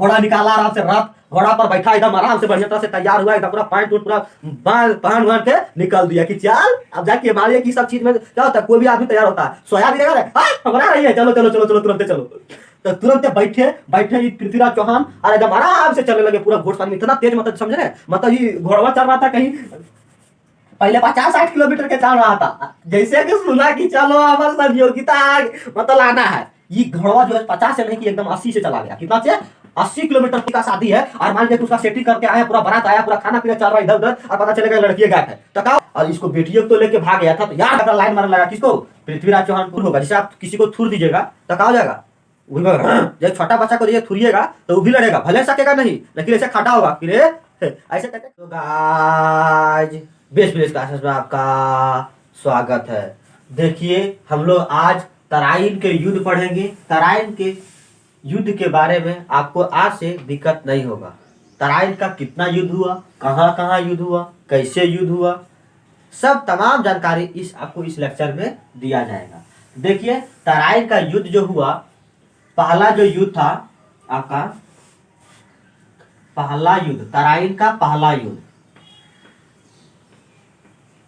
घोड़ा निकाला आराम से, रथ घोड़ा पर बैठा एकदम आराम से बढ़िया तरह से तैयार हुआ, एकदम पूरा पैंट पूरा पहन वहन के निकल दिया कि चल अब जाके मारिए कि सब चीज में क्या होता है, कोई भी आदमी तैयार होता है, सोया भी रहेगा, घबरा रही है, चलो चलो चलो चलो तुरंत चलो। तो तुरंत बैठे बैठे पृथ्वीराज चौहान और एकदम आराम से चलने लगे, पूरा घोड़सवारी में इतना तेज, मतलब समझ रहे, मतलब ये घोड़वा चल रहा था कहीं पहले 50-60 किलोमीटर के चल रहा था, जैसे कि सुना कि चलो हमारे साथ योगिता मतलब लाना है, ये घोड़वा जो है 50 से नहीं कि एकदम 80 से चला गया, कितना से 80 किलोमीटर का शादी है, और मान लीजिए उसका सेटिंग करके आया, पूरा बारात आया, पूरा खाना पीना चल रहा है इधर उधर, और पता चलेगा लड़की गायब है, तो कहा और इसको बेटियों को लेके भाग गया था, तो यार अगर लाइन मारने लगा किसको, पृथ्वीराज चौहान होगा, जैसे आप किसी को थूर दीजिएगा तो कहा हो जाएगा, जब छोटा बच्चा को थूरिएगा तो वो भी लड़ेगा, भले सकेगा नहीं लेकिन ऐसे खड़ा होगा फिर ऐसे कहते। तो गाइस बेस विलेज क्लासेस में आपका स्वागत है। देखिए हम लोग आज तराइन के युद्ध पढ़ेंगे, तराइन के युद्ध के बारे में आपको आज से दिक्कत नहीं होगा, तराइन का कितना युद्ध हुआ, कहाँ कहाँ युद्ध हुआ, कैसे युद्ध हुआ, सब तमाम जानकारी आपको इस लेक्चर में दिया जाएगा। देखिए तराइन का युद्ध जो हुआ, पहला जो युद्ध था आपका, पहला युद्ध, तराइन का पहला युद्ध,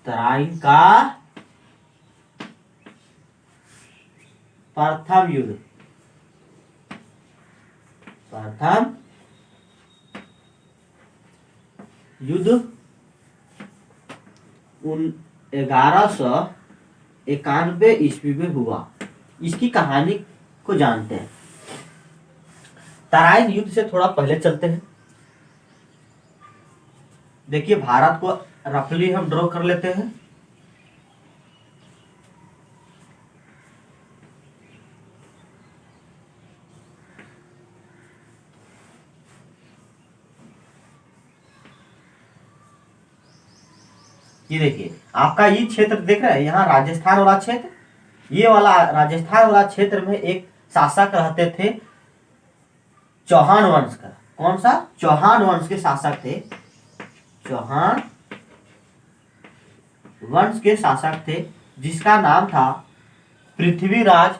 तराइन का प्रथम युद्ध, प्रथम युद्ध 1191 ईस्वी में हुआ। इसकी कहानी को जानते हैं। तराइन युद्ध से थोड़ा पहले चलते हैं। देखिए भारत को रफली हम ड्रॉ कर लेते हैं। ये देखिए आपका ये क्षेत्र देख रहे हैं, यहाँ राजस्थान वाला क्षेत्र, ये वाला राजस्थान वाला क्षेत्र में एक शासक रहते थे चौहान वंश का। कौन सा? चौहान वंश के शासक थे, चौहान वंश के शासक थे, जिसका नाम था पृथ्वीराज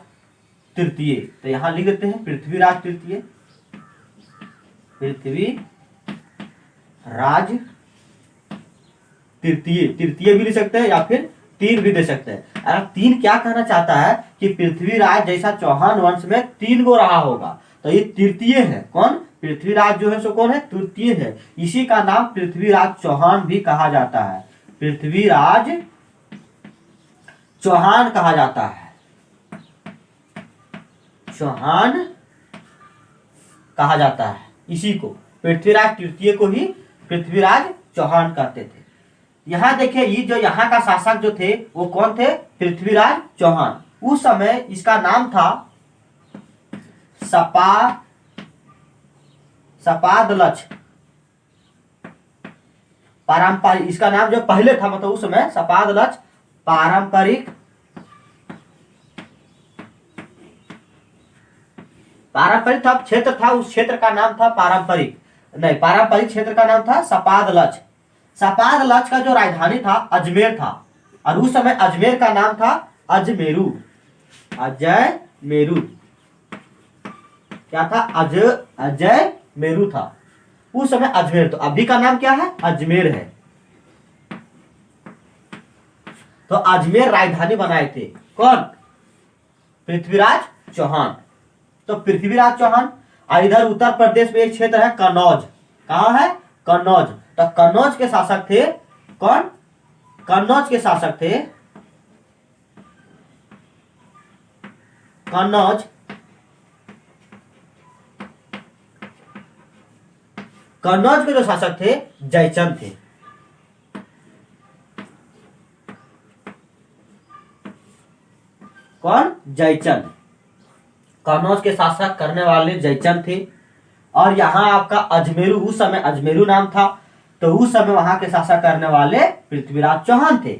तृतीय। तो यहां लिख देते हैं पृथ्वीराज तृतीय, पृथ्वीराज तृतीय, तृतीय भी लिख सकते हैं या फिर तीन भी दे सकते हैं। अगर तीन क्या कहना चाहता है कि पृथ्वीराज जैसा चौहान वंश में 3 गो रहा होगा, तो ये तृतीय है। कौन? पृथ्वीराज जो है सो कौन है? तृतीय है। इसी का नाम पृथ्वीराज चौहान भी कहा जाता है, पृथ्वीराज चौहान कहा जाता है, चौहान कहा जाता है। इसी को पृथ्वीराज तृतीय को ही पृथ्वीराज चौहान कहते थे। यहाँ देखिए ये जो यहाँ का शासक जो थे वो कौन थे? पृथ्वीराज चौहान। उस समय इसका नाम था सपादलक्ष। पारंपरिक, इसका नाम जो पहले था मतलब उस समय सपादलक्ष पारंपरिक था, क्षेत्र था, उस क्षेत्र का नाम था पारंपरिक क्षेत्र का नाम था सपादलक्ष। सपादलक्ष का जो राजधानी था अजमेर था, और उस समय अजमेर का नाम था अजमेरू, अजयमेरू। क्या था? अजयमेरू था उस समय अजमेर। तो अभी का नाम क्या है? अजमेर है। तो अजमेर राजधानी बनाए थे कौन? पृथ्वीराज चौहान। तो पृथ्वीराज चौहान। और इधर उत्तर प्रदेश में एक क्षेत्र है कन्नौज। कहाँ है? कन्नौज। तो कन्नौज के शासक थे कौन? कन्नौज के शासक थे कन्नौज के जो शासक थे जयचंद थे। कौन? जयचंद। कन्नौज के शासक करने वाले जयचंद थे। और यहाँ आपका अजमेरू, उस समय अजमेरू नाम था, तो उस समय वहां के शासक करने वाले पृथ्वीराज चौहान थे।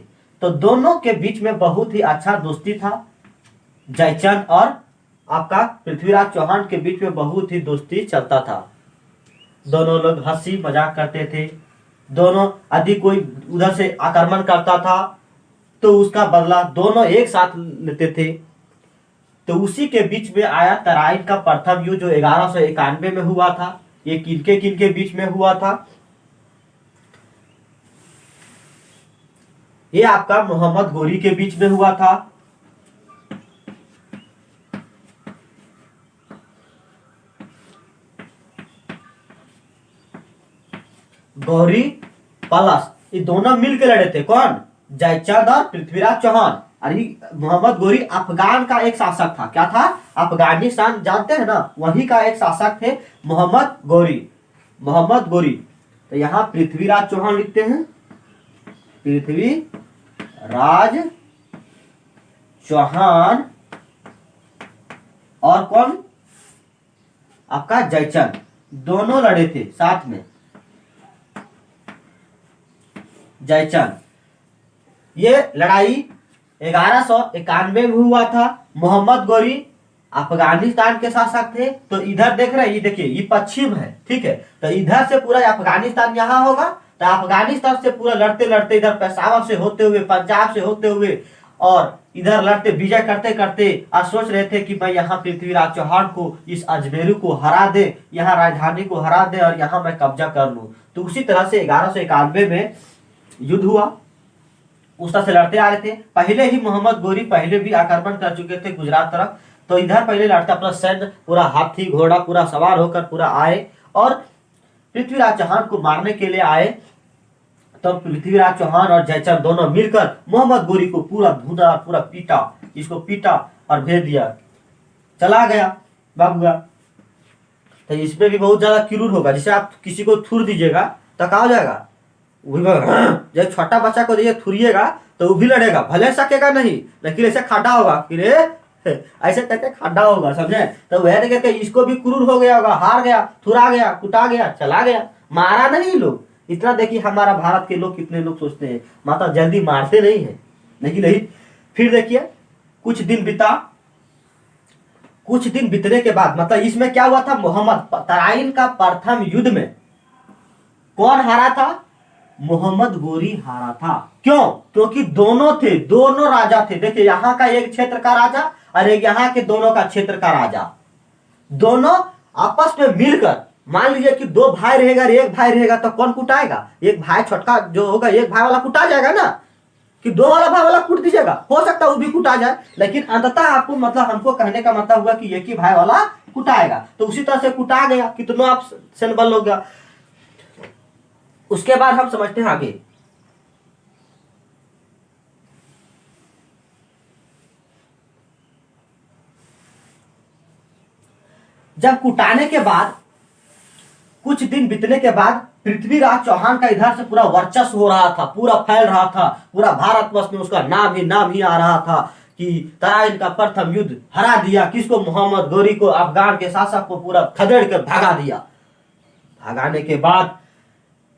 तो दोनों के बीच में बहुत ही अच्छा दोस्ती था। जयचंद और आपका पृथ्वीराज चौहान के बीच में बहुत ही दोस्ती चलता था। दोनों लोग हंसी मजाक करते थे। दोनों यदि कोई उधर से आक्रमण करता था तो उसका बदला दोनों एक साथ लेते थे। तो उसी के बीच में आया तराइन का प्रथम युद्ध जो 1191 में हुआ था। ये किनके बीच में हुआ था? ये आपका मोहम्मद गोरी के बीच में हुआ था। गौरी पलस, ये दोनों मिलकर लड़े थे। कौन? जयचंद और पृथ्वीराज चौहान। अरे मोहम्मद गोरी अफगान का एक शासक था। क्या था? अफगानिस्तान जानते हैं ना, वहीं का एक शासक थे मोहम्मद गोरी। मोहम्मद गोरी। तो यहाँ पृथ्वीराज चौहान लिखते हैं, पृथ्वीराज चौहान। और कौन? आपका जयचंद। दोनों लड़े थे साथ में। जयचंद। ये लड़ाई 1191 में हुआ था। मोहम्मद गोरी अफगानिस्तान के शासक थे। तो इधर देख रहे हैं, ये देखिए, ये पश्चिम है, ठीक है। तो इधर से पूरा अफगानिस्तान यहाँ होगा। तो अफगानिस्तान से पूरा लड़ते लड़ते इधर पेशावर से होते हुए, पंजाब से होते हुए, और इधर लड़ते, विजय करते करते और सोच रहे थे कि मैं यहाँ पृथ्वीराज चौहान को, इस अजमेरू को हरा दे, यहाँ राजधानी को हरा दे और यहाँ मैं कब्जा कर लूं। तो उसी तरह से 1191 में युद्ध हुआ। उस तरह से लड़ते आ रहे थे। पहले ही मोहम्मद गोरी पहले भी आक्रमण कर चुके थे गुजरात तरफ। तो इधर पहले लड़ते, अपना सैन्य पूरा हाथी घोड़ा पूरा सवार होकर पूरा आए और पृथ्वीराज चौहान को मारने के लिए आए। तो पृथ्वीराज चौहान और जयचंद दोनों मिलकर मोहम्मद गोरी को पूरा धुना, पूरा पीटा, इसको पीटा और भेज दिया, चला गया बाबूआ। तो इसमें भी बहुत ज्यादा क्रूर होगा। जैसे आप किसी को थूर दीजिएगा तो क्या हो जाएगा? जब छोटा बच्चा को दिए थुरिएगा तो वो भी लड़ेगा, भले सकेगा नहीं, लेकिन ऐसे खड्डा होगा कि रे ऐसे करके खड्डा होगा, समझे? तो वह करके इसको भी क्रूर हो गया होगा, हार गया, थुरा गया, कुटा गया, चला गया, मारा नहीं लोग। इतना देखिए हमारा भारत के लोग, कितने लोग सोचते हैं माता जल्दी मारते नहीं है, लेकिन नहीं। फिर देखिए कुछ दिन बीता। कुछ दिन बीतने के बाद, मतलब इसमें क्या हुआ था? मोहम्मद तराइन का प्रथम युद्ध में कौन हारा था? मोहम्मद गोरी हारा था। क्यों? क्योंकि दोनों थे, दोनों राजा थे। देखिए यहाँ का एक क्षेत्र का राजा और एक यहाँ के दोनों का क्षेत्र का राजा, दोनों आपस में मिलकर, मान लीजिए कि दो भाई रहेगा, एक भाई रहेगा, तो कौन कुटाएगा? एक भाई छोटका जो होगा, एक भाई वाला कुटा जाएगा ना, कि दो वाला भाई वाला कूट दीजिएगा, हो सकता है वो भी कुटा जाए, लेकिन अंततः आपको, मतलब हमको कहने का मतलब हुआ कि एक ही भाई वाला कुटाएगा। तो उसी तरह से कुटा गया, कितनों आप सेनबल हो गया। उसके बाद हम समझते हैं आगे। जब कुटाने के बाद, कुछ दिन बीतने के बाद, पृथ्वीराज चौहान का इधर से पूरा वर्चस्व हो रहा था, पूरा फैल रहा था, पूरा भारतवर्ष में उसका नाम ही आ रहा था कि तराइन का प्रथम युद्ध हरा दिया। किसको? मोहम्मद गोरी को, अफगान के शासक को पूरा खदेड़ कर भगा दिया। भगाने के बाद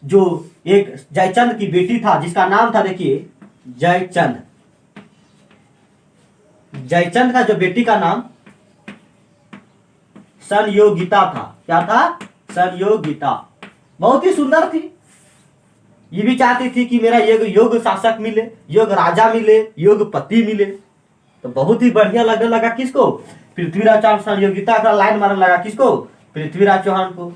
जो एक जयचंद की बेटी था, जिसका नाम था, देखिए, जयचंद। जयचंद का जो बेटी का नाम संयोगिता था। क्या था? संयोगिता। बहुत ही सुंदर थी। ये भी चाहती थी कि मेरा योग्य शासक मिले, योग्य राजा मिले, योग्य पति मिले। तो बहुत ही बढ़िया लगने लगा किसको? पृथ्वीराज चौहान। संयोगिता का लाइन मारने लगा किसको? पृथ्वीराज चौहान को।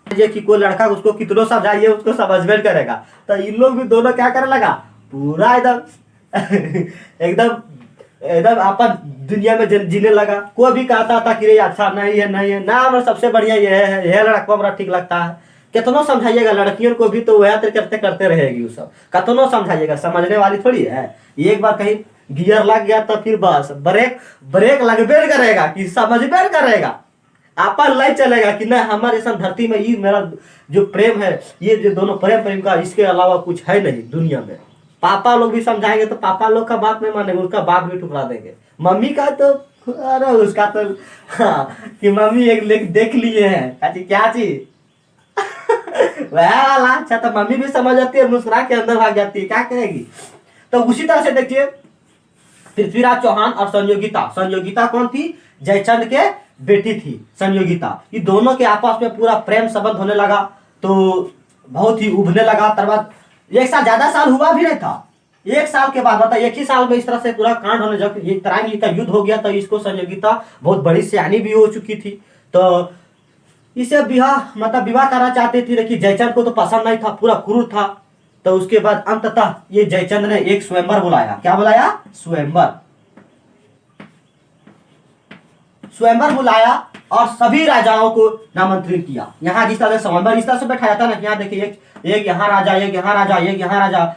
कि कोई लड़का उसको कितनों समझाइए, उसको समझ में करेगा। तो इन लोग भी दोनों क्या करने लगा? पूरा एकदम एकदम एकदम अपन दुनिया में जीने लगा। कोई भी कहता था कि रे अच्छा नहीं है, नहीं है ना, हमारा सबसे बढ़िया ये है, यह लड़का हमारा ठीक लगता है। कितनों समझाइएगा, लड़कियों को भी तो वह करते करते रहेगी वो सब। कितनों समझाइएगा, समझने वाली थोड़ी है। एक बार कहीं गियर लग गया तो फिर बस ब्रेक लगबे करेगा, कि समझबे करेगा, आपन नहीं चलेगा कि नहीं हमारे साथ धरती में ये मेरा जो प्रेम है, ये जो दोनों प्रेम का, इसके अलावा कुछ है नहीं दुनिया में। पापा लोग भी समझाएंगे तो पापा लोग का बात नहीं मानेंगे, उसका बात भी ठुकरा देंगे। मम्मी का तो अरे उसका तो हाँ, कि मम्मी एक देख लिए हैं, क्या चीज वह वाला। अच्छा, तो मम्मी भी समझ जाती है, मुस्कुरा के अंदर भाग जाती है, क्या कहेगी। तो उसी तरह से देखिए पृथ्वीराज चौहान और संयोगिता। संयोगिता कौन थी? जयचंद के बेटी थी संयोगिता। ये दोनों के आपस में पूरा प्रेम संबंध होने लगा। तो बहुत ही उभरने लगा। तरबाद एक साल, ज्यादा साल हुआ भी नहीं था, एक साल के बाद मतलब एक ही साल में इस तरह से पूरा कांड होने, जब ये तराइन का युद्ध हो गया तो इसको संयोगिता बहुत बड़ी सियानी भी हो चुकी थी, तो इसे विवाह मतलब विवाह करना चाहती थी, लेकिन जयचंद को तो पसंद नहीं था, पूरा क्रूर था। तो उसके बाद अंततः ये जयचंद ने एक स्वयंवर बुलाया। क्या बुलाया? स्वयंवर। स्वयंवर बुलाया और सभी राजाओं को नामंत्रित किया। यहाँ जिस तरह से स्वयंवर इस तरह से बैठाया था ना, यहाँ देखिए एक यहाँ राजा, एक यहाँ राजा, एक यहाँ राजा,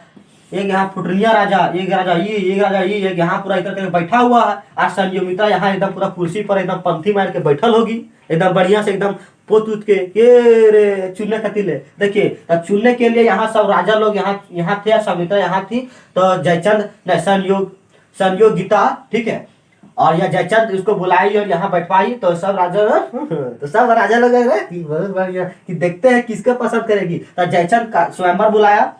एक यहाँ फुटनिया राजा, एक राजा ये, एक राजा ये, एक यहाँ पूरा इधर बैठा हुआ है। और संयोगिता यहाँ एकदम पूरा कुर्सी पर एकदम पंथी मार के बैठल होगी, एकदम बढ़िया से एकदम पोत उत के रे चुनने खातिर ले देखिए। तो चुनने के लिए यहाँ सब राजा लोग यहाँ थे और संयोगिता यहाँ थी। तो जयचंद ने संयोगिता, ठीक है, और यह जयचंद इसको बुलाई और यहाँ बैठवाई। तो सब राजा लोग बहुत बढ़िया कि देखते हैं किसको पसंद करेगी। तो जयचंद का स्वयंवर बुलाया।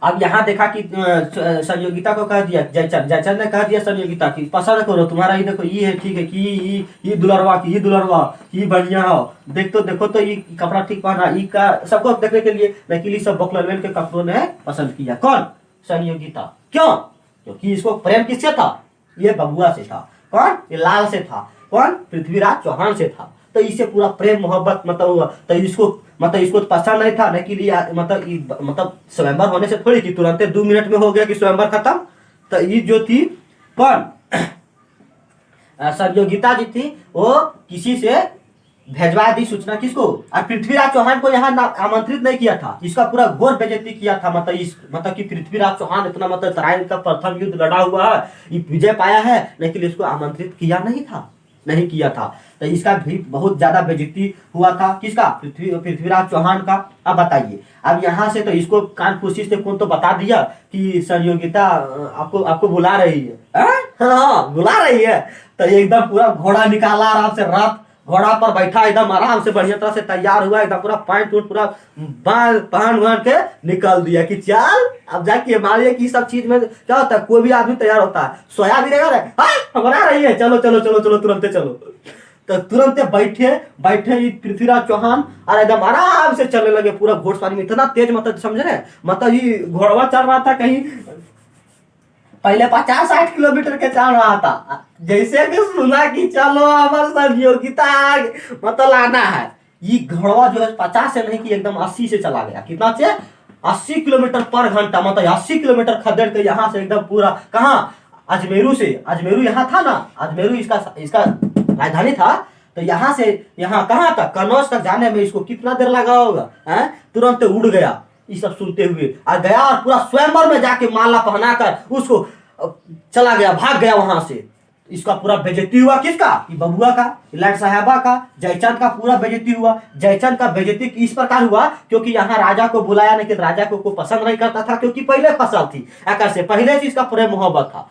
अब यहाँ देखा कि संयोगिता को कह दिया जयचंद ने कह दिया संयोगिता की पसंद करो, तुम्हारा ये देखो ये है, ठीक है, कि ये दुलरवा की, ये दुलरवा ये बढ़िया हो, देखो तो ये कपड़ा ठीक पहना, ये का सबको देखने के लिए, लेकिन ये सब बकलवेल के कपड़ों ने पसंद किया। कौन? संयोगिता। क्यों? क्योंकि इसको प्रेम किससे था? ये बबुआ से था। कौन? ये लाल से था। कौन? पृथ्वीराज चौहान से था। तो इससे पूरा प्रेम मोहब्बत मतलब हुआ। तो इसको पसंद नहीं था, लेकिन मतलब स्वयंवर होने से थोड़ी कि तुरंत 2 मिनट में हो गया कि स्वयंवर खत्म। तो ये जो थी कौन? संयोगिता जी थी, वो किसी से भेजवा दी सूचना। किसको? और पृथ्वीराज चौहान को यहाँ आमंत्रित नहीं किया था। इसका पूरा घोर बेइज्जती किया था। मतलब कि पृथ्वीराज चौहान इतना मतलब तराइन का प्रथम युद्ध लड़ा हुआ है, ये विजय पाया है, लेकिन इसको आमंत्रित नहीं किया था। तो इसका भी बहुत ज्यादा बेइज्जती हुआ था। किसका? पृथ्वीराज चौहान का। अब बताइए, अब यहाँ से तो इसको कान फूसी से कौन तो बता दिया कि संयोगिता आपको बुला रही है। हाँ, बुला रही है। तो एकदम पूरा घोड़ा निकाला, आराम से रात घोड़ा पर बैठा, एकदम आराम से बढ़िया तरह से तैयार हुआ, एकदम पूरा पैंट वूंट पूरा पहन के निकल दिया कि चल अब जाके मारिए। कि सब चीज में क्या होता है, कोई भी आदमी तैयार होता है, सोया भी रहेगा, बना रही है, चलो तुरंत चलो। तो तुरंत बैठे पृथ्वीराज चौहान और एकदम आराम से चलने लगे। पूरा घोड़सवारी में इतना तेज, मतलब समझ रहे, मतलब ये घोड़वा चल रहा था, कहीं पहले 50-60 किलोमीटर के चल रहा था। जैसे कि सुना कि चलो हमारे संयोगिता मतलब लाना है, ये घोड़वा जो है 50 से नहीं कि एकदम 80 से चला गया। कितना से? 80 किलोमीटर पर घंटा, मतलब 80 किलोमीटर खदेड़ के यहाँ से एकदम पूरा कहाँ? अजमेरू यहाँ था ना, अजमेरू इसका राजधानी था। तो यहाँ से यहाँ कहाँ तक, कन्नौज तक जाने में इसको कितना देर लगा होगा? तुरंत उड़ गया ये सब सुनते हुए, और गया और पूरा स्वयंवर में जाके माला पहनाकर उसको चला गया, भाग गया वहां से। इसका पूरा बेइज्जती हुआ। किसका? बबुआ का, लाट साहबा का, जयचंद का पूरा बेइज्जती हुआ। जयचंद का बेइज्जती इस प्रकार हुआ क्योंकि यहाँ राजा को बुलाया, लेकिन राजा को पसंद नहीं करता था, क्योंकि पहले फसल थी से पहले से इसका प्रेम मोहब्बत था,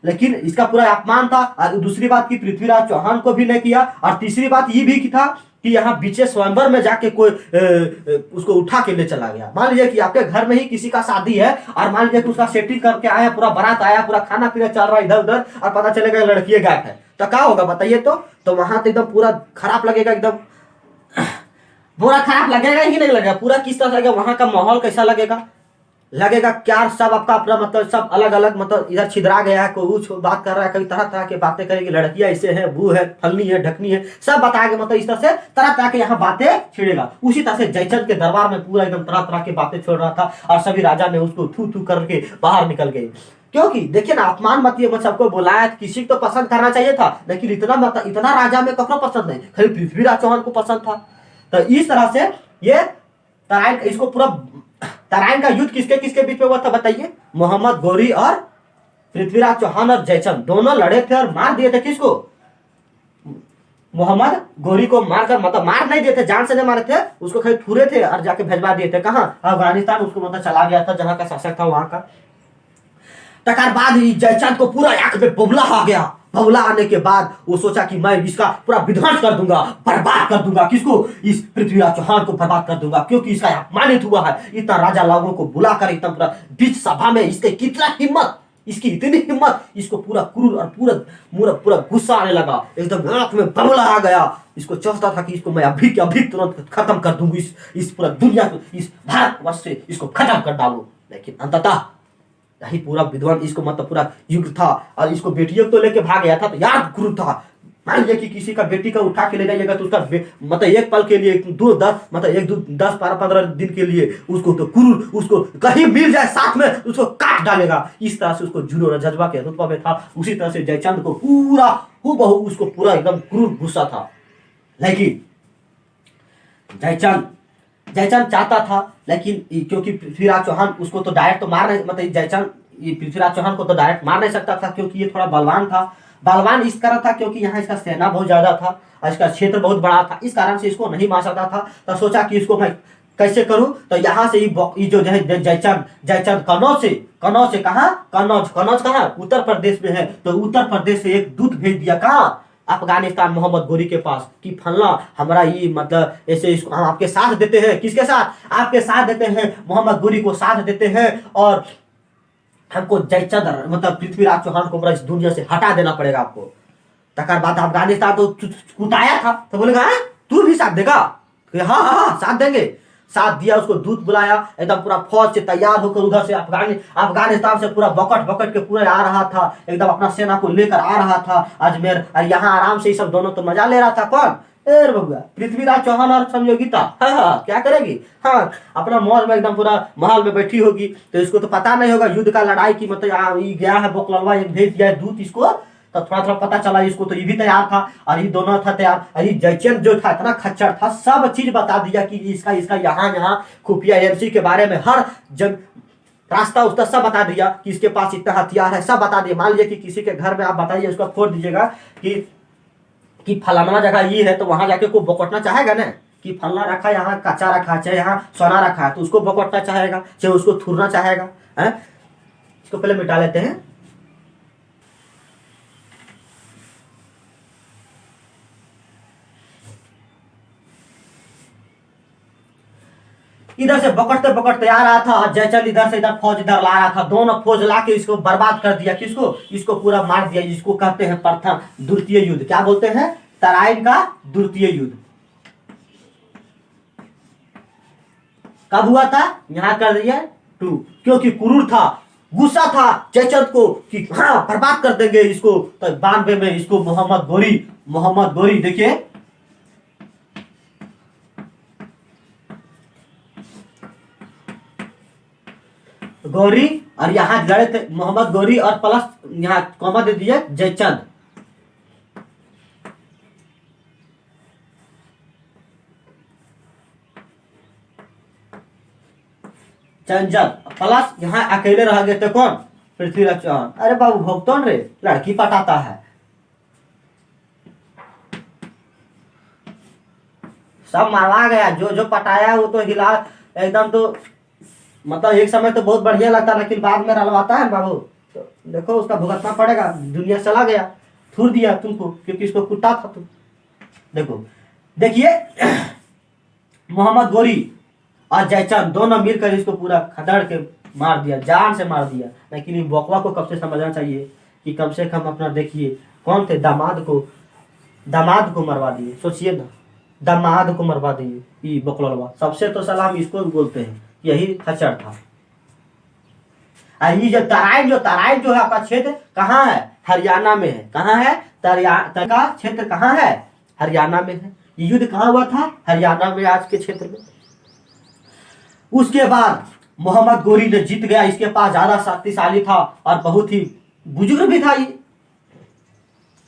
लेकिन इसका पूरा अपमान था। और दूसरी बात की पृथ्वीराज चौहान को भी नहीं किया। और तीसरी बात ये भी था कि यहाँ बीचे स्वयंवर में जाके कोई उसको उठा के ले चला गया। मान लीजिए कि आपके घर में ही किसी का शादी है, और मान लीजिए कि उसका सेटिंग करके आया, पूरा बारात आया, पूरा खाना पीना चल रहा है इधर उधर, और पता चलेगा लड़की गायब है, तो क्या होगा बताइए? तो वहां तो एकदम पूरा खराब लगेगा, एकदम बुरा खराब लगेगा ही नहीं लगेगा? पूरा किस तरह लगेगा? वहां का माहौल कैसा लगेगा? क्या सब आपका अपना मतलब सब अलग अलग, मतलब इधर छिदरा गया है, कोई कुछ बात कर रहा है, कभी तरह तरह की बातें करेगी, लड़कियां ऐसे है, वो है, फलनी है, ढकनी है, सब बताएंगे। मतलब इस तरह से तरह तरह के यहाँ बातें छिड़ेगा। उसी तरह से जयचंद के दरबार में पूरा एकदम तरह तरह की बातें छोड़ रहा था, और सभी राजा ने उसको थू थू करके बाहर निकल गए। क्योंकि देखिए ना, अपमान मत ये, सबको बुलाया, किसी को तो पसंद करना चाहिए था, लेकिन इतना राजा में कखनो पसंद नहीं, खाली पृथ्वीराज चौहान को पसंद था। तो इस तरह से ये तराइन, इसको पूरा तराइन का युद्ध किसके किसके बीच में हुआ था बताइए? मोहम्मद गोरी और पृथ्वीराज चौहान और जयचंद दोनों लड़े थे और मार दिए थे। किसको? मोहम्मद गोरी को मारकर, मतलब मार नहीं दिए थे, जान से नहीं मारे थे, उसको खाली थूरे थे और जाके भेजवा दिए थे। कहाँ? अफगानिस्तान। उसको मतलब चला गया था, जहां का शासक था वहां का। तकर बाद जयचंद को पूरा आंख में बबला आ गया। बबला आने के बाद वो सोचा कि मैं इसका पूरा विध्वंस कर दूंगा, बर्बाद कर दूंगा। किसको? इस पृथ्वीराज चौहान को बर्बाद कर दूंगा, क्योंकि इसका अपमानित हुआ है। इतना राजा लोगों को बुलाकर एकदम पूरा बीच सभा में, इसके कितना हिम्मत, इसकी इतनी हिम्मत, इसको पूरा क्रूर और पूरा गुस्सा आने लगा, एकदम आंख में बबला आ गया। इसको चाहता था कि इसको मैं अभी के अभी तुरंत खत्म कर दूंगी, इस पूरा दुनिया को, इस भारतवर्ष से इसको खत्म कर डालूं। लेकिन अंततः यही पूरा विद्वान इसको मतलब पूरा युग था, और इसको बेटियों को तो लेके भाग गया था, तो यार क्रूर था। मान लीजिए कि किसी का बेटी का उठा के ले जाइएगा तो उसका मतलब एक पल के लिए, दो दस मतलब एक दो 10 12 15 दिन के लिए उसको तो क्रूर, उसको कहीं मिल जाए साथ में उसको काट डालेगा। इस तरह से उसको जुनून और जज्बा के रुतबा में था। उसी तरह से जयचंद को पूरा हूबहू उसको पूरा एकदम क्रूर गुस्सा था। लेकिन जयचंद जयचंद चाहता था, लेकिन क्योंकि पृथ्वीराज चौहान उसको तो डायरेक्ट तो मार नहीं, मतलब जयचंद ये पृथ्वीराज चौहान को तो डायरेक्ट मार नहीं सकता था, क्योंकि ये थोड़ा बलवान था। बलवान इस कारण था क्योंकि यहाँ इसका सेना बहुत ज्यादा था और इसका क्षेत्र बहुत बड़ा था, इस कारण से इसको नहीं मार सकता था। तो सोचा कि इसको मैं कैसे करूं, तो यहाँ से ये जो है जयचंद जयचंद कनौज से कहा, कनौज कहाँ उत्तर प्रदेश में है, तो उत्तर प्रदेश से एक दूत भेज दिया कहाँ, अफगानिस्तान मोहम्मद गोरी के पास, कि फलना हमारा ये मतलब ऐसे इसको हम आपके साथ देते हैं। किसके साथ? आपके साथ देते हैं, मोहम्मद गोरी को साथ देते हैं, और हमको जयचंद मतलब पृथ्वीराज चौहान को इस दुनिया से हटा देना पड़ेगा आपको। तकर बाद अफगानिस्तान तो कुटाया था, तो बोलेगा तू भी साथ देगा? हाँ हाँ हाँ साथ देंगे। साथ दिया, उसको दूत बुलाया, एकदम पूरा फौज से तैयार होकर उधर से अफगानिस्तान से पूरा बकट बकट के पूरा आ रहा था, एकदम अपना सेना को लेकर आ रहा था अजमेर। और यहाँ आराम से ये सब दोनों तो मजा ले रहा था। कौन? एर बबुआ पृथ्वीराज चौहान और संयोगिता। हाँ हाँ क्या करेगी? हाँ अपना मौज में एकदम पूरा महल में बैठी होगी। तो इसको तो पता नहीं होगा युद्ध का, लड़ाई की, मतलब ये गया है बोकलवा, एक भेज दिया है दूत इसको, तो थोड़ा थोड़ा पता चला इसको, तो ये भी तैयार था और ये दोनों था तैयार। अरे जयचंद जो था इतना खच्चर था, सब चीज बता दिया कि इसका इसका यहाँ यहाँ खुफिया एजेंसी के बारे में हर जब रास्ता उसका सब बता दिया कि इसके पास इतना हथियार है, सब बता दिया। मान लीजिए कि किसी के घर में आप बताइए, उसको फोड़ दीजिएगा कि फलाना जगह ये है, तो वहां जाके को बकटना चाहेगा ना, कि फलना रखा यहाँ कच्चा रखा, चाहे यहाँ सोना रखा है, तो उसको बकटना चाहेगा, चाहे उसको थूरना चाहेगा। है इसको पहले मिटा लेते हैं। इधर से बकटते बकटते आ रहा था, और जयचंद इधर से इधर फौज इधर ला रहा था। दोनों फौज ला के इसको बर्बाद कर दिया। किसको? इसको पूरा मार दिया। इसको कहते हैं प्रथम द्वितीय युद्ध। क्या बोलते हैं? तराइन का द्वितीय युद्ध। कब हुआ था? यहां कर दिया 2, क्योंकि क्रूर था, गुस्सा था जयचंद को कि हाँ बर्बाद कर देंगे इसको। तो 92 में इसको मोहम्मद गोरी देखिए, गौरी, और यहाँ लड़े थे मोहम्मद गौरी, और प्लस यहाँ कॉमा दे दिया जयचंद। चंचल प्लस यहाँ अकेले रह गए थे कौन? पृथ्वीराज चौहान। अरे बाबू भोगतौन रे, लड़की पटाता है, सब मारवा गया। जो जो पटाया वो तो हिला एकदम, तो मतलब एक समय तो बहुत बढ़िया लगता, लेकिन बाद में रलवाता है बाबू। तो देखो उसका भुगतना पड़ेगा। दुनिया चला गया, थूर दिया तुमको, क्योंकि इसको कुटा था तुम। देखो देखिए मोहम्मद गोरी और जयचंद दोनों मिलकर इसको पूरा खदड़ के मार दिया, जान से मार दिया। लेकिन इन बकवा को कब से समझना चाहिए कि कम से कम अपना देखिए कौन थे, दामाद को मरवा दिए। सोचिए ना, दामाद को मरवा दिए ये बकलवा। सबसे तो सलाम इसको बोलते हैं, यही खच्चर था। ये जो तराइन जो है आपका क्षेत्र कहाँ है? हरियाणा में है। कहाँ है? का क्षेत्र कहाँ है? हरियाणा में है। ये युद्ध कहाँ हुआ था? हरियाणा में, आज के क्षेत्र में। उसके बाद मोहम्मद गोरी ने जीत गया। इसके पास ज्यादा शक्तिशाली था और बहुत ही बुजुर्ग भी था। ये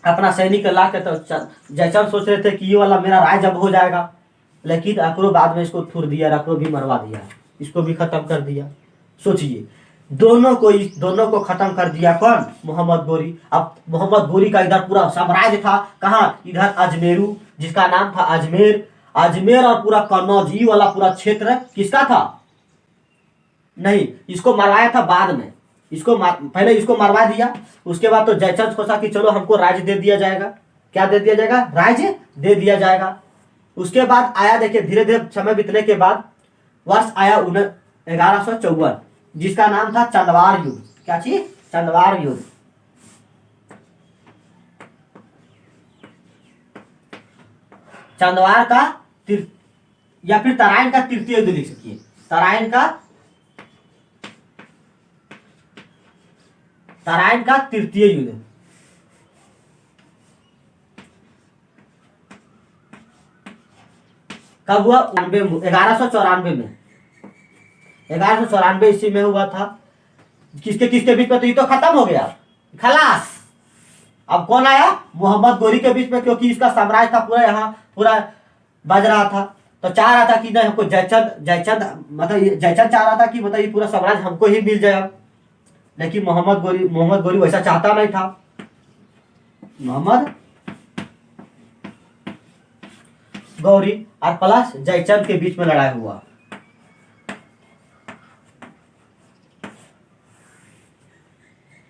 अपना सैनिक ला के, तो जयचंद सोच रहे थे कि ये वाला मेरा राज अब हो जाएगा, लेकिन अकरो बाद में इसको थूर दिया, अकरो भी मरवा दिया, इसको भी खत्म कर दिया। सोचिए दोनों को खत्म कर दिया कौन? मोहम्मद गोरी। अब मोहम्मद गोरी का इधर पूरा साम्राज्य था। कहाँ? इधर अजमेरू, जिसका नाम था अजमेर और पूरा कन्नौज, ये वाला पूरा क्षेत्र किसका था? नहीं, इसको मरवाया था बाद में। पहले इसको मरवा दिया। उसके बाद तो जयचंद सोचा कि चलो हमको राज्य दे दिया जाएगा। क्या दे दिया जाएगा? राज्य दे दिया जाएगा। उसके बाद आया, देखिए धीरे धीरे समय बीतने के बाद वर्ष आया 1154, जिसका नाम था चंदवार युद्ध। क्या चीज? चंदवार युद्ध। चंदवार का या फिर तराइन का तृतीय युद्ध लिख सकिए। तराइन का तृतीय युद्ध कब हुआ? 1194 में, 1194 ईस्वी में हुआ था। किसके किसके बीच में? तो ये तो खत्म हो गया, खलास। अब कौन आया? मोहम्मद गोरी के बीच में, क्योंकि इसका साम्राज्य था पूरा, यहाँ पूरा बज रहा था। तो चाह रहा था कि नहीं, हमको जयचंद मतलब जयचंद चाह रहा था कि मतलब ये पूरा साम्राज्य हमको ही मिल जाए। लेकिन मोहम्मद गोरी वैसा चाहता नहीं था। मोहम्मद गौरी और प्लस जयचंद के बीच में लड़ाई हुआ।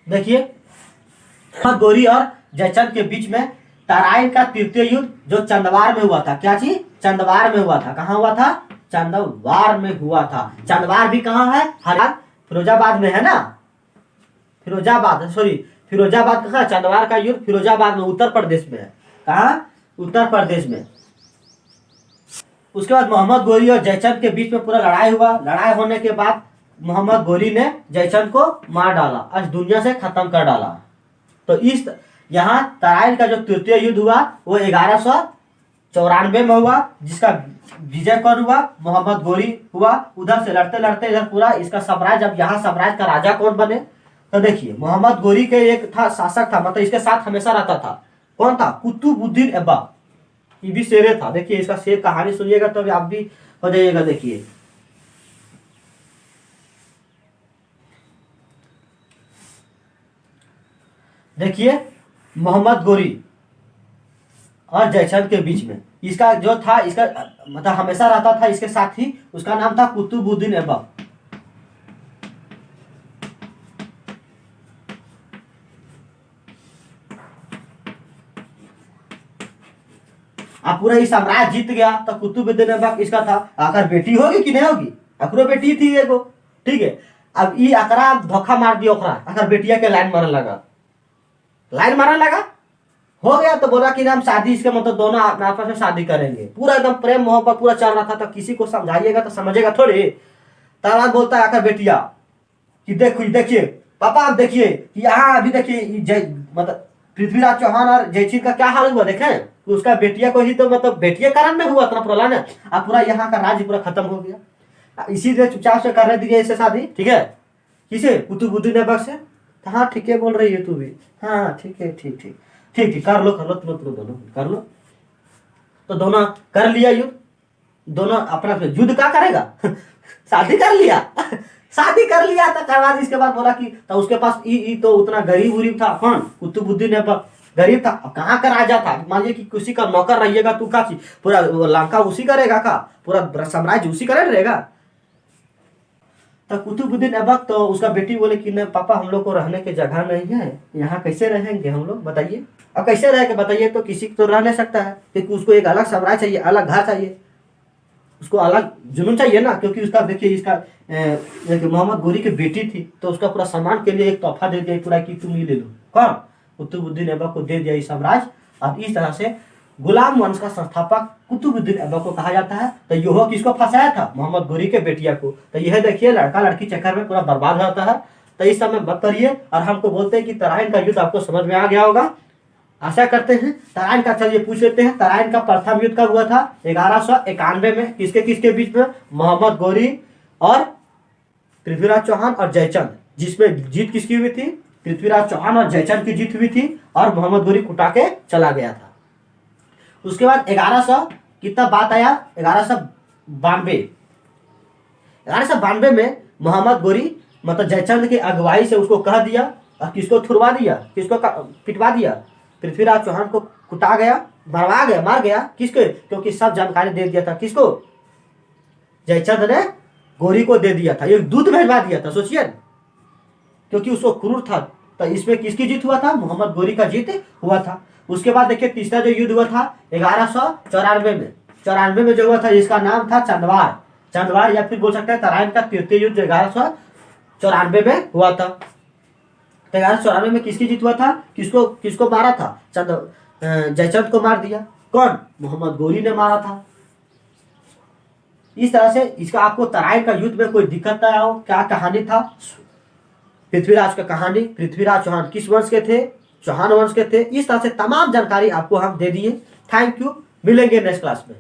देखिए, मोहम्मद गौरी और जयचंद के बीच में तराइन का तृतीय युद्ध जो चंदवार में हुआ था। क्या चीज? चंदवार में हुआ था। कहाँ हुआ था? चंदवार में हुआ था। चंदवार भी कहाँ है? हरियाणा, फिरोजाबाद में है ना। फिरोजाबाद कहाँ? चंदवार का युद्ध फिरोजाबाद में, उत्तर प्रदेश में है। कहाँ? उत्तर प्रदेश में। उसके बाद मोहम्मद गोरी और जयचंद के बीच में पूरा लड़ाई हुआ। लड़ाई होने के बाद मोहम्मद गोरी ने जयचंद को मार डाला, आज दुनिया से खत्म कर डाला। तो इस यहाँ तराइन का जो तृतीय युद्ध हुआ वो 1194 में हुआ, जिसका विजय कौन हुआ? मोहम्मद गोरी हुआ। उधर से लड़ते लड़ते इधर पूरा इसका साम्राज्य, अब यहाँ साम्राज्य का राजा कौन बने? तो देखिए, मोहम्मद गोरी के एक था शासक था, मतलब इसके साथ हमेशा रहता था। कौन था? कुतुबुद्दीन ऐबक। ये भी शेर था। देखिए, इसका शेर कहानी सुनिएगा तो आप भी हो जाइएगा। देखिए, देखिए मोहम्मद गोरी और जयचंद के बीच में इसका जो था, इसका मतलब हमेशा रहता था इसके साथ ही, उसका नाम था कुतुबुद्दीन ऐबक। अब पूरा ये साम्राज्य जीत गया तो कुतुबुद्दीन ऐबक इसका था। आखिर बेटी होगी कि नहीं होगी? अकरो बेटी थी एगो, ठीक है। अब ये अकरा धोखा मार दिया, ओकरा अगर बेटिया के लाइन मारने लगा, हो गया। तो बोला कि हम शादी, इसके मतलब दोनों आपस में शादी करेंगे। पूरा एकदम प्रेम मोहब्बत पूरा चल रहा था। तो किसी को समझाइएगा तो समझेगा थोड़ी। तब बोलता है आकर बेटिया कि देखिए पापा, आप देखिए कि यहाँ अभी देखिए मतलब पृथ्वीराज चौहान और जयचंद का क्या हाल हुआ, देखें तो उसका बेटिया को ही तो मतलब बेटिया कारण में हुआ था प्रलय ना। अब पूरा यहाँ का राज्य पूरा खत्म हो गया। इसीलिए चुपचाप से करने दीजिए इसे शादी, ठीक है। किसे? कुतुबुद्दीन ऐबक से। हाँ ठीक है बोल रही है तू भी, हाँ ठीक है, ठीक कर लो तुम दोनों कर लो। तो दोनों कर लिया युद्ध, दोनों अपना युद्ध क्या करेगा शादी कर लिया शादी कर लिया था। करवा दी। इसके बाद बोला कि तो उसके पास ई तो उतना गरीब था। कौन? कुतुबुद्दीन ऐबक गरीब था। अब कहाँ का राजा था? मान लीजिए कि किसी का नौकर रहिएगा तू का चीज पूरा लंका उसी करेगा का? पूरा साम्राज्य उसी करे रहेगा। तो कुतुबुद्दीन ऐबक तो उसका बेटी बोले कि नहीं पापा, हम लोग को रहने की जगह नहीं है, यहाँ कैसे रहेंगे हम लोग, बताइए। अब कैसे रहेंगे बताइए? तो किसी तो रह नहीं सकता है, क्योंकि उसको एक अलग साम्राज्य चाहिए, अलग घर चाहिए, उसको अलग जुनून चाहिए ना। क्योंकि उसका देखिए, इसका मोहम्मद गोरी की बेटी थी, तो उसका पूरा सम्मान के लिए एक तोहफा दे दिया पूरा कि तुम ही ले लो। कौन? कुतुबुद्दीन ऐबक को दे दिया ये साम्राज्य। अब इस तरह से गुलाम वंश का संस्थापक कुतुबुद्दीन ऐबक को कहा जाता है। तो यह किसको फंसाया था? मोहम्मद गोरी के बेटिया को। तो यह देखिए, लड़का लड़की चक्कर में पूरा बर्बाद होता है। तो इस समय मत करिए। और हमको बोलते हैं कि तराइन का युद्ध आपको समझ में आ गया होगा, आशा करते हैं। तराइन का, चलिए पूछ लेते हैं, तराइन का प्रथम युद्ध कब हुआ था? 1191 में। किसके किसके बीच में? मोहम्मद गोरी और पृथ्वीराज चौहान और जयचंद। जिसमें जीत किसकी हुई थी? पृथ्वीराज चौहान और जयचंद की जीत हुई थी, और मोहम्मद गोरी कुटा के चला गया था। उसके बाद 1100 कितना बात आया? 1192 में मोहम्मद गोरी मतलब जयचंद की अगुवाई से उसको कह दिया, और किसको छुड़वा दिया, किसको पिटवा दिया? पृथ्वीराज चौहान को कुटा गया, मार गया। किसको? क्योंकि सब जानकारी दे दिया था। किसको? जयचंद ने गोरी को दे दिया था, एक दूत भेजवा दिया था, सोचिए, क्योंकि उसको क्रूर था। तो इसमें किसकी जीत हुआ था? मोहम्मद गोरी का जीत हुआ था। उसके बाद देखिए, तीसरा जो युद्ध हुआ था 1194 में जो हुआ था, जिसका नाम था चंदवार, या फिर बोल सकते हैं तराइन का तृतीय युद्ध 1194 में हुआ था। तो 1194 में किसकी जीत हुआ था? किसको मारा था? जयचंद को मार दिया। कौन? मोहम्मद गोरी ने मारा था। इस तरह से इसका आपको तराइन का युद्ध में कोई दिक्कत ना हो, क्या कहानी था पृथ्वीराज का कहानी, पृथ्वीराज चौहान किस वंश के थे, चौहान वंश के थे। इस तरह से तमाम जानकारी आपको हम दे दिए। थैंक यू, मिलेंगे नेक्स्ट क्लास में।